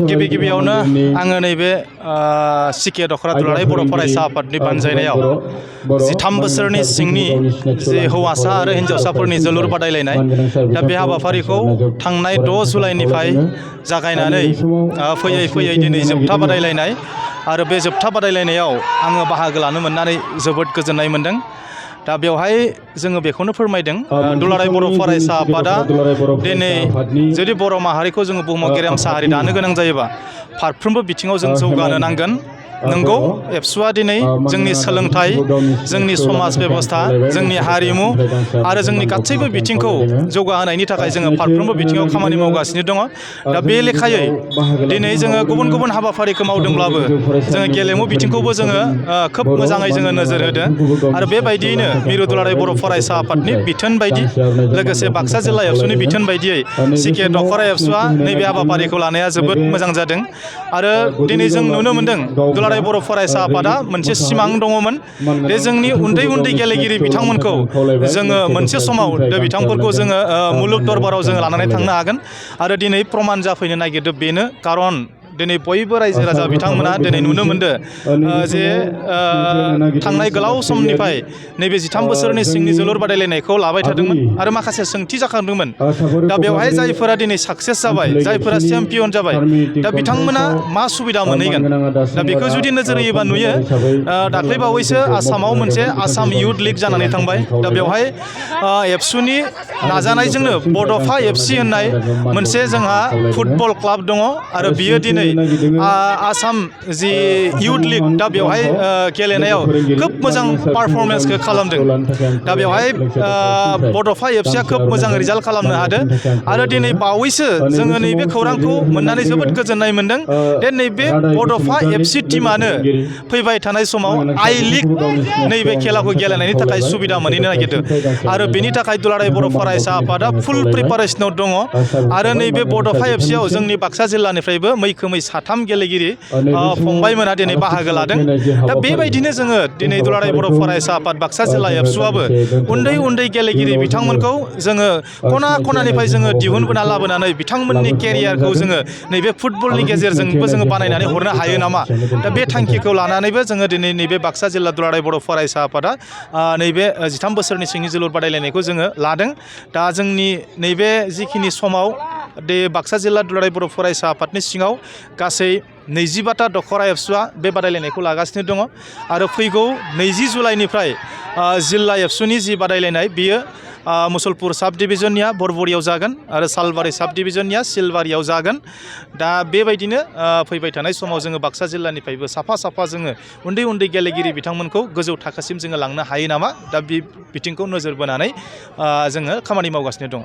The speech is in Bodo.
गिबि गिबियावनो आङो नैबे सिके दख'र दुलाराय बर' फरायसा आफादनि बानजायनायाव 13 बोसोरनि सिंनि जे हौवासा आरो हिन्जावसाफोरनि जोलुर बादायलायनाय दा बे हाबाफारिखौ थांनाय 6 जुलाइनिफ्राय जागायनानै फैयै फैयै दिनै जोबथा बादायलायनाय आरो बे जोबथा बादायलायनायाव आङो बाहागो लानो मोननानै जोबोद गोजोननाय मोनदों। दा बेवहाय जोङो बेखौनो फोरमायदों दुलाराय बर' फरायसा आफादा दिनै जुदि बर' माहारिखौ जोङो बुहुमाव गेरेमसा हारि दानो गोनां जायोबा फारफ्रोमबो बिथिङाव जों जौगानो नांगोन। नंगौ एबसुआ दिनै जोंनि सोलोंथाइ, जोंनि समाज बेबस्था, जोंनि हारिमु आरो जोंनि गासैबो बिथिंखौ जौगाहोनायनि थाखाय जोङो फारफ्रोमबो बिथिङाव खामानि मावगासिनो दङ। दा बे लेखायै दिनै जोङो गुबुन गुबुन हाबाफारिखौ मावदोंब्लाबो जोङो गेलेमु बिथिंखौबो जोङो खोब मोजाङै जोङो नोजोर होदों आरो बेबायदियैनो मिरु दुलाराय बर' फरायसा आफादनि बिथोन बायदि लोगोसे बाक्सा जिल्ला एबसुनि बिथोन बायदियै सिके दख'र एबसुआ नैबे हाबाफारिखौ लानाया जोबोद मोजां जादों। आरो दिनै जों नुनो मोनदों दुलाराय बर' फरायसा आफादा मोनसे सिमां दङमोन जे जोंनि उन्दै उन्दै गेलेगिरि बिथांमोनखौ जोङो मोनसे समाव बिथांफोरखौ जोङो मुलुग दरबाराव जोङो लानानै थांनो हागोन आरो दिनै प्रमान जाफैनो नागिरदों बेनो खारन दिनै बयबो रायजो राजा बिथांमोना दिनै नुनो मोनदों जे थांनाय गोलाव समनिफ्राय नैबे 13 बोसोरनि सिंनि जोलुर बादायलायनायखौ लाबाय थादोंमोन आरो माखासे सोंथि जाखांदोंमोन। दा बेवहाय जायफोरा दिनै साक्सेस जाबाय, जायफोरा चेम्पियन जाबाय, दा बिथांमोना मा सुबिदा मोनहैगोन? दा बेखौ जुदि नोजोर होयोबा नुयो दाख्लैबावैसो आसामाव मोनसे आसाम इयुथ लिग जानानै थांबाय। दा बेवहाय एबसुनि नाजानायजोंनो बड'फा एफसि होननाय मोनसे जोंहा फुटबल क्लाब दङ आरो बियो दिनै आसाम जि इयुथ लिग दा बेवहाय गेलेनायाव खोब मोजां पारफरमेन्सखौ खालामदों। दा बेवहाय बड'फा एफसिया खोब मोजां रिजाल्ट खालामनो हादों आरो दिनै बावैसो जोङो नैबे खौरांखौ मोननानै जोबोद गोजोननाय मोनदों जे नैबे बड'फा एफसि टीमानो फैबाय थानाय समाव आई लिग नैबे खेलाखौ गेलेनायनि थाखाय सुबिदा मोनहैनो नागिरदों आरो बेनि थाखाय दुलाराय बर' फरायसा आफादा फुल प्रिपारेसनाव दङ आरो नैबे बड'फा एफसियाव जोंनि बाक्सा जिल्लानिफ्रायबो मैखोमै 3 गेलेगिरि फंबायमोना दिनै बाहागो लादों। दा बेबायदिनो जोङो दिनै दुलाराय बर' फरायसा आफाद बाक्सा जिल्ला एबसुआबो उन्दै उन्दै गेलेगिरि बिथांमोनखौ जोङो खना खनानिफ्राय जोङो दिहुनबोना लाबोनानै बिथांमोननि केरियारखौ जोङो नैबे फुटबलनि गेजेरजोंबो जोङो बानायनानै हरनो हायो नामा? दा बे थांखिखौ लानानैबो जोङो दिनै नैबे बाक्सा जिल्ला दुलाराय बर' फरायसा आफादा नैबे 13 बोसोरनि सिंनि जोलुर बादायलायनायखौ जोङो लादों। दा जोंनि नैबे जिखिनि समाव बाक्सा जिल्ला दुलाराय बर' फरायसा आफादनि सिङाव गासै 25टा दख'र एबसुआ बे बादायलायनायखौ लागासिनो दङ आरो फैगौ 20 जुलाइनिफ्राय जिल्ला एबसुनि जि बादायलायनाय बियो मुसलपुर साब डिभिजननिया बरबरियाव जागोन आरो सालबारि साब डिभिजननिया सिलबारियाव जागोन। दा बेबायदिनो फैबाय थानाय समाव जोङो बाक्सा जिल्लानिफ्रायबो साफा साफा जोङो उन्दै उन्दै गेलेगिरि बिथांमोनखौ गोजौ थाखोसिम जोङो लांनो हायो नामा? दा बे बिथिंखौ नोजोर बोनानै जोङो खामानि मावगासिनो दङ।